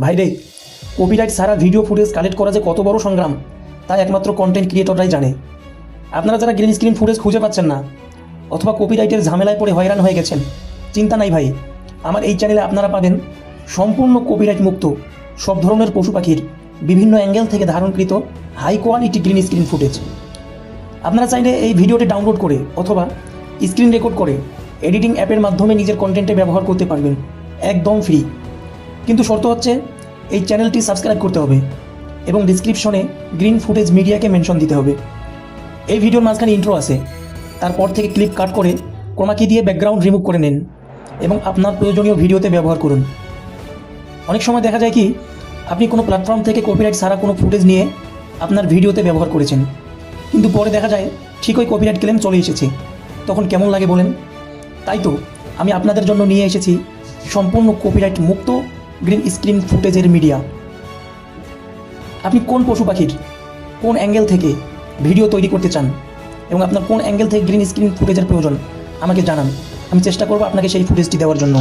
ভাইরে, কপিরাইট ছাড়া video footage collect করা যে কত বড় সংগ্রাম তা একমাত্র কন্টেন্ট ক্রিয়েটররাই জানে। আপনারা যারা গ্রিন স্ক্রিন ফুটেজ খুঁজে পাচ্ছেন না অথবা কপিরাইটের ঝামেলায় পড়ে হয়রান হয়ে গেছেন, চিন্তা নাই ভাই, আমার এই চ্যানেলে আপনারা পাবেন সম্পূর্ণ কপিরাইট মুক্ত সব ধরনের পশু পাখির বিভিন্ন অ্যাঙ্গেল থেকে ধারণকৃত high quality green screen footage. আপনারা চাইলে এই ভিডিওটি ডাউনলোড করে অথবা স্ক্রিন রেকর্ড করে এডিটিং অ্যাপের মাধ্যমে নিজের কন্টেন্টে ব্যবহার করতে পারবেন, একদম ফ্রি। কিন্তু শর্ত হচ্ছে এই চ্যানেলটি সাবস্ক্রাইব করতে হবে এবং ডিসক্রিপশনে গ্রিন ফুটেজ মিডিয়াকে মেনশন দিতে হবে। এই ভিডিওর মাঝখানে ইন্ট্রো আছে, তারপর থেকে ক্লিপ কাট করে ক্রোমাকি দিয়ে ব্যাকগ্রাউন্ড রিমুভ করে নিন এবং আপনার প্রয়োজনীয় ভিডিওতে ব্যবহার করুন। অনেক সময় দেখা যায় কি, আপনি কোনো প্ল্যাটফর্ম থেকে কপিরাইট ছাড়া কোনো ফুটেজ নিয়ে আপনার ভিডিওতে ব্যবহার করেছেন, কিন্তু পরে দেখা যায় ঠিক ওই কপিরাইট ক্লেম চলে এসেছে, তখন কেমন লাগে বলেন? তাই তো আমি আপনাদের জন্য নিয়ে এসেছি সম্পূর্ণ কপিরাইট মুক্ত গ্রিন স্ক্রিন ফুটেজের মিডিয়া। আপনি কোন পশু পাখির কোন অ্যাঙ্গেল থেকে ভিডিও তৈরি করতে চান এবং আপনার কোন অ্যাঙ্গেল থেকে গ্রিন স্ক্রিন ফুটেজের প্রয়োজন আমাকে জানান, আমি চেষ্টা করব আপনাকে সেই ফুটেজটি দেওয়ার জন্য।